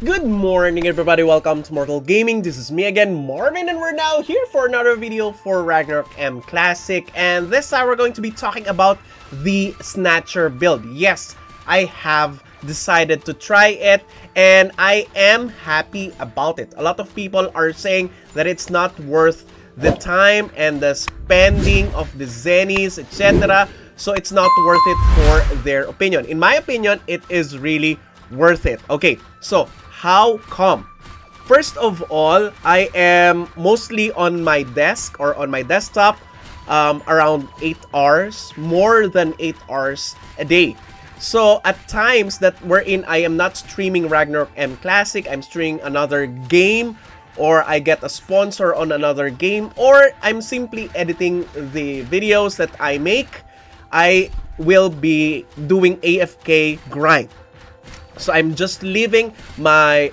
Good morning everybody, welcome to Immortal Gaming. This is me again, Marvin, and we're now here for another video for Ragnarok M Classic. And this time we're going to be talking about the Snatcher build. Yes, I have decided to try it and I am happy about it. A lot of people are saying that it's not worth the time and the spending of the Zenys, etc. So it's not worth it for their opinion. In my opinion, it is really worth it. Okay, so how come? First of all, I am mostly on my desk or on my desktop around 8 hours, more than 8 hours a day. So at times that wherein I am not streaming Ragnarok M Classic, I'm streaming another game, or I get a sponsor on another game, or I'm simply editing the videos that I make, I will be doing AFK grind. So I'm just leaving my,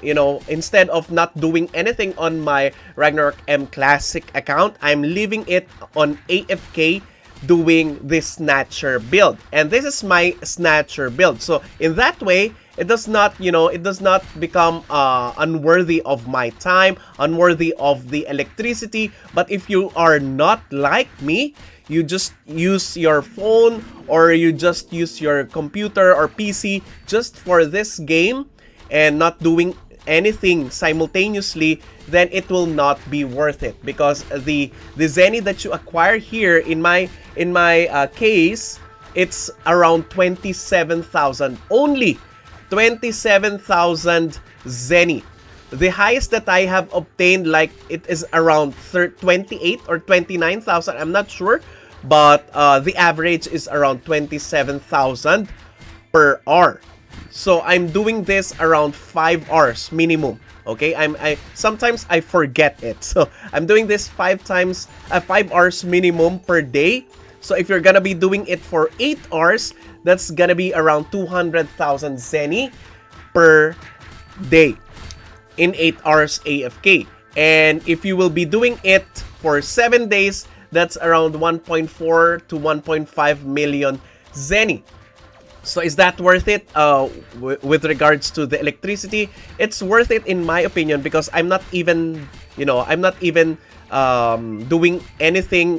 instead of not doing anything on my Ragnarok M Classic account, I'm leaving it on AFK doing this Snatcher build. And this is my Snatcher build. So in that way, it does not, it does not become unworthy of my time, unworthy of the electricity. But if you are not like me, you just use your phone or you just use your computer or PC just for this game and not doing anything simultaneously, then it will not be worth it, because the Zeny that you acquire here in my case, it's around 27,000 only. 27,000 Zeny. The highest that I have obtained, like, it is around 28 or 29,000. I'm not sure. But the average is around 27,000 per hour. So I'm doing this around 5 hours minimum. Okay, I sometimes I forget it. So I'm doing this 5 hours minimum per day. So if you're gonna be doing it for 8 hours, that's gonna be around 200,000 Zeny per day in 8 hours AFK. And if you will be doing it for 7 days, that's around 1.4 to 1.5 million Zeny. So is that worth it? With regards to the electricity, it's worth it in my opinion, because I'm not even, doing anything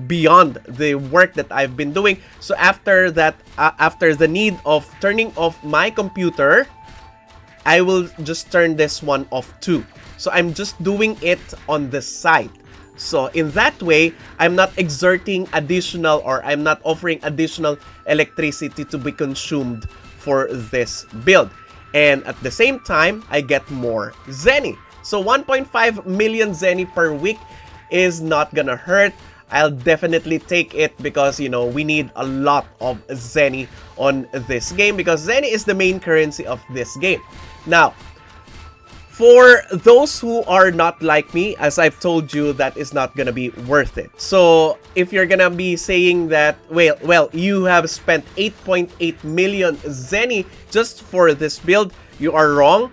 beyond the work that I've been doing. So after that, after the need of turning off my computer, I will just turn this one off too. So I'm just doing it on the side. So in that way, I'm not exerting additional, or I'm not offering additional electricity to be consumed for this build. And at the same time, I get more Zeny. So 1.5 million Zeny per week is not gonna hurt. I'll definitely take it, because, we need a lot of Zeny on this game, because Zeny is the main currency of this game. Now, for those who are not like me, as I've told you, that is not gonna be worth it. So if you're gonna be saying that, well, you have spent 8.8 million Zeny just for this build, you are wrong.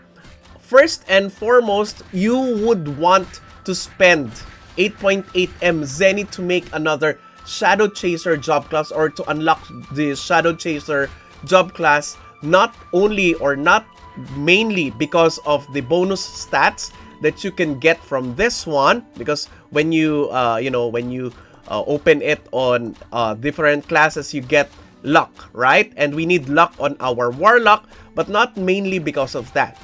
First and foremost, you would want to spend 8.8 M Zeny to make another Shadow Chaser job class, or to unlock the Shadow Chaser job class, not only or not mainly because of the bonus stats that you can get from this one, because when you open it on different classes, you get luck, right? And we need luck on our warlock, but not mainly because of that.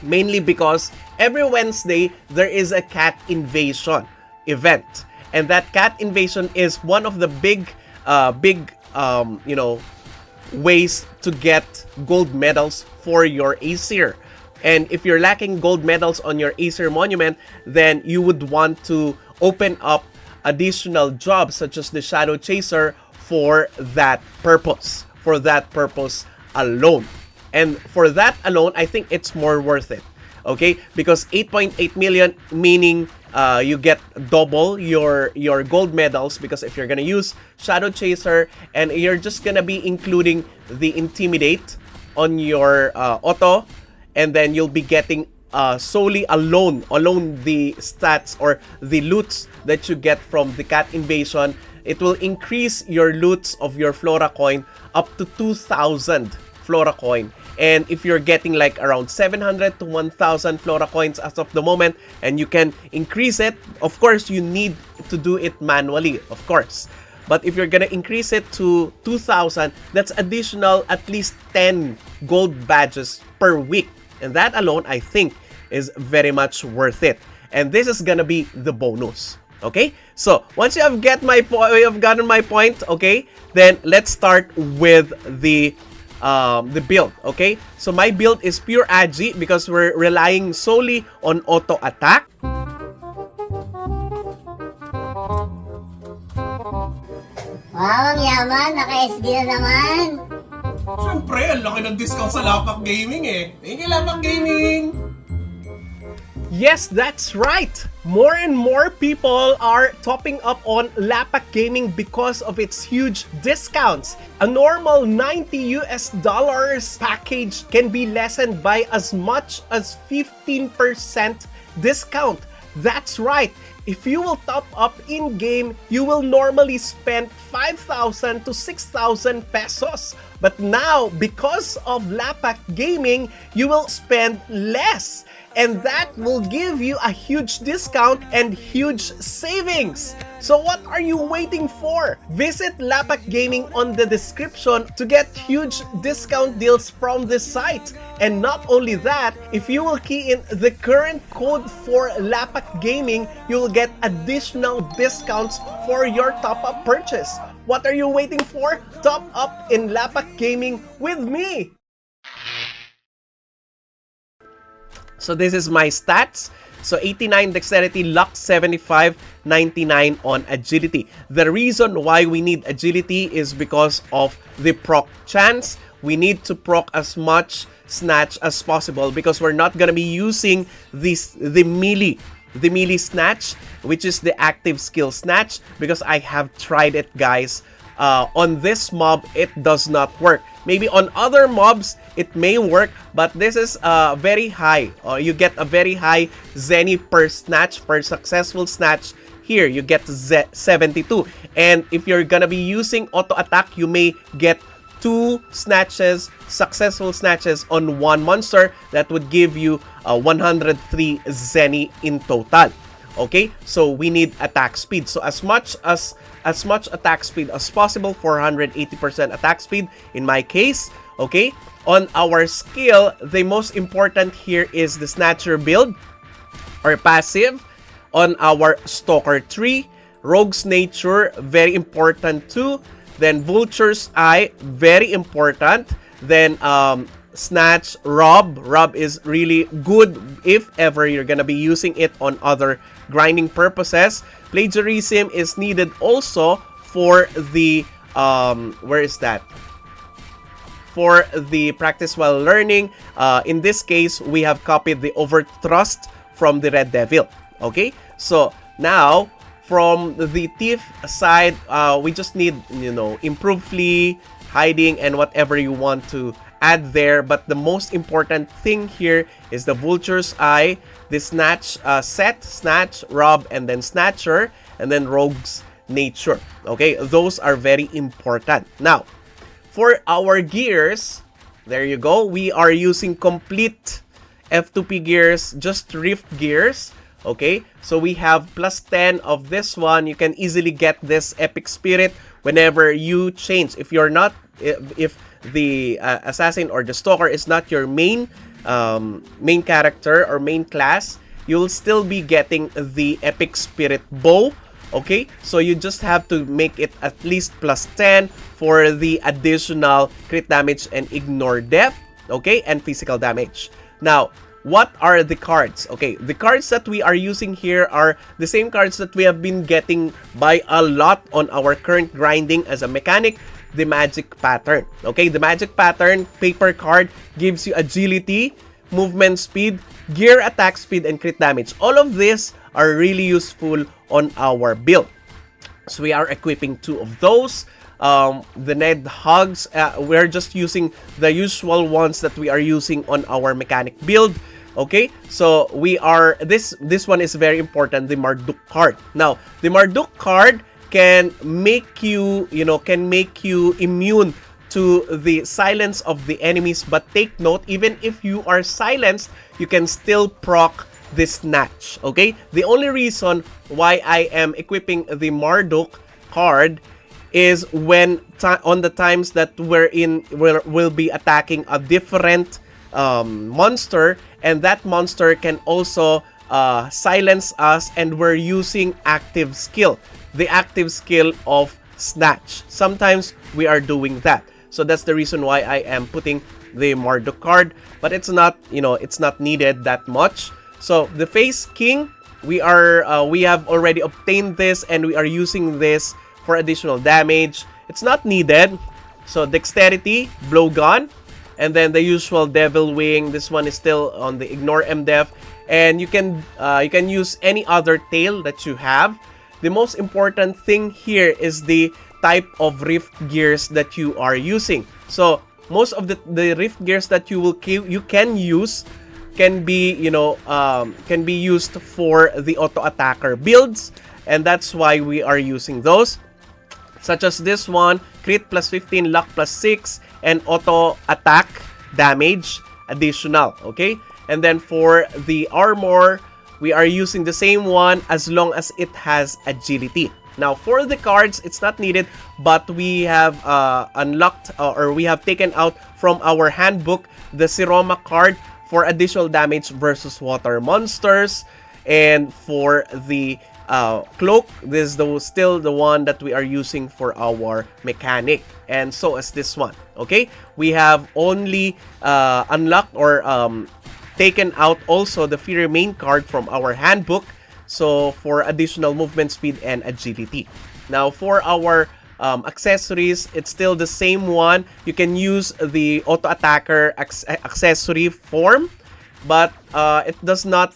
Mainly because every Wednesday there is a cat invasion event, and that cat invasion is one of the big ways to get gold medals for your Aesir. And if you're lacking gold medals on your Aesir monument, then you would want to open up additional jobs such as the Shadow Chaser for that purpose. For that purpose alone. And for that alone, I think it's more worth it. Okay? Because 8.8 million, meaning you get double your gold medals, because if you're gonna use Shadow Chaser and you're just gonna be including the Intimidate on your auto, and then you'll be getting solely alone the stats or the loots that you get from the cat invasion, it will increase your loots of your Flora coin up to 2,000 Flora coin. And if you're getting like around 700 to 1,000 Flora coins as of the moment, and you can increase it, of course, you need to do it manually, of course. But if you're gonna increase it to 2,000, that's additional at least 10 gold badges per week. And that alone, I think, is very much worth it. And this is gonna be the bonus. Okay? So, once you have gotten my point, okay, then let's start with the build, okay? So, my build is pure Agi because we're relying solely on auto attack. Wow, ang yaman. Naka-SB na naman. Siyempre, ang laki ng discount sa Lapak Gaming eh. Thank you, Lapak Gaming! Yes, that's right! More and more people are topping up on Lapak Gaming because of its huge discounts. A normal $90 package can be lessened by as much as 15% discount. That's right! If you will top up in-game, you will normally spend 5,000 to 6,000 pesos. But now, because of Lapak Gaming, you will spend less. And that will give you a huge discount and huge savings. So what are you waiting for? Visit Lapak Gaming on the description to get huge discount deals from this site. And not only that, if you will key in the current code for Lapak Gaming, you will get additional discounts for your top-up purchase. What are you waiting for? Top up in Lapak Gaming with me! So this is my stats. So 89 dexterity, luck 75, 99 on agility. The reason why we need agility is because of the proc chance. We need to proc as much snatch as possible because we're not gonna be using the melee snatch, which is the active skill snatch, because I have tried it, guys. On this mob, it does not work. Maybe on other mobs, it may work, but this is very high. You get a very high Zeny per snatch, per successful snatch. Here, you get 72. And if you're gonna be using auto attack, you may get 2 snatches, successful snatches on one monster. That would give you 103 Zeny in total. Okay, so we need attack speed. So as much attack speed as possible, 480% attack speed in my case. Okay, on our skill, the most important here is the Snatcher build or passive. On our Stalker tree, Rogue's Nature, very important too. Then Vulture's Eye, very important. Then Snatch, Rob is really good if ever you're gonna be using it on other grinding purposes. Plagiarism is needed also for the where is that? For the practice while learning. In this case, we have copied the Overthrust from the Red Devil. Okay, so now from the thief side, we just need, you know, improve flee, hiding, and whatever you want to add there. But the most important thing here is the Vulture's Eye, the Snatch set, Snatch, Rob, and then Snatcher, and then Rogue's Nature. Okay, those are very important. Now, for our gears, there you go. We are using complete F2P gears, just Rift gears. Okay, so we have plus 10 of this one. You can easily get this Epic Spirit whenever you change. If you're not, if the assassin or the stalker is not your main character or main class, you'll still be getting the Epic Spirit bow. Okay, so you just have to make it at least plus 10 for the additional crit damage and ignore death, okay, and physical damage. Now, what are the cards? Okay, the cards that we are using here are the same cards that we have been getting by a lot on our current grinding as a mechanic. The Magic Pattern. Okay, the Magic Pattern paper card gives you agility, movement speed, gear attack speed, and crit damage. All of these are really useful on our build. So we are equipping 2 of those. The Ned Hugs, we're just using the usual ones that we are using on our mechanic build. Okay, so we are, this one is very important, the Marduk card. Now, the Marduk card can make you, can make you immune to the silence of the enemies. But take note, even if you are silenced, you can still proc this snatch. Okay? The only reason why I am equipping the Marduk card is when on the times that we'll be attacking a different monster, and that monster can also silence us, and we're using active skill, the active skill of snatch. Sometimes we are doing that, so that's the reason why I am putting the Marduk card, but it's not, you know, it's not needed that much. So the Face King, we have already obtained this, and we are using this for additional damage. It's not needed. So Dexterity, Blowgun, and then the usual Devil Wing. This one is still on the Ignore MDef, and you can use any other tail that you have. The most important thing here is the type of Rift Gears that you are using. So most of the Rift Gears that you can use can be, you know, can be used for the auto attacker builds, and that's why we are using those, such as this one: crit plus 15, luck plus 6, and auto attack damage additional. Okay, and then for the armor, we are using the same one as long as it has agility. Now for the cards, it's not needed, but we have unlocked, or we have taken out from our handbook, the Siroma card for additional damage versus water monsters. And for the cloak, this is still the one that we are using for our mechanic, and so is this one. Okay, we have only unlocked or taken out also the Fury main card from our handbook, so for additional movement speed and agility. Now for our accessories, it's still the same one. You can use the auto attacker accessory form, but it does not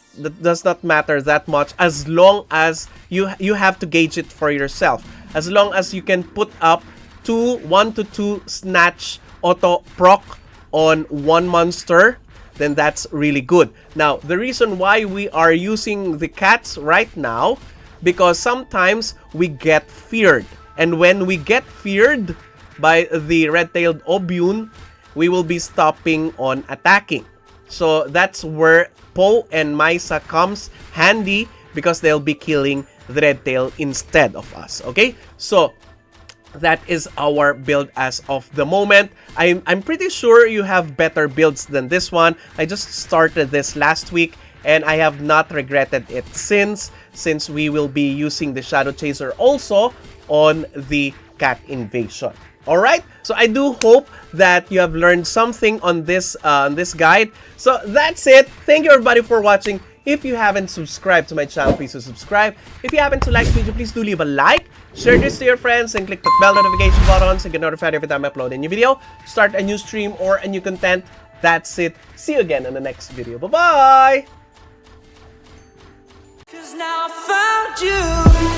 matter that much, as long as you have to gauge it for yourself. As long as you can put up 1 to 2 snatch auto proc on one monster, then that's really good. Now the reason why we are using the cats right now, because sometimes we get feared, and when we get feared by the red-tailed Obune, we will be stopping on attacking. So that's where Poe and Maisa comes handy, because they'll be killing the red tail instead of us. Okay, so that is our build as of the moment. I'm pretty sure you have better builds than this one. I just started this last week, and I have not regretted it since we will be using the Shadow Chaser also on the Cat Invasion. Alright, so I do hope that you have learned something on this guide. So that's it. Thank you everybody for watching. If you haven't subscribed to my channel, please do subscribe. If you haven't liked the video, please do leave a like. Share this to your friends and click the bell notification button so you get notified every time I upload a new video, start a new stream, or a new content. That's it. See you again in the next video. Bye-bye! 'Cause now I found you.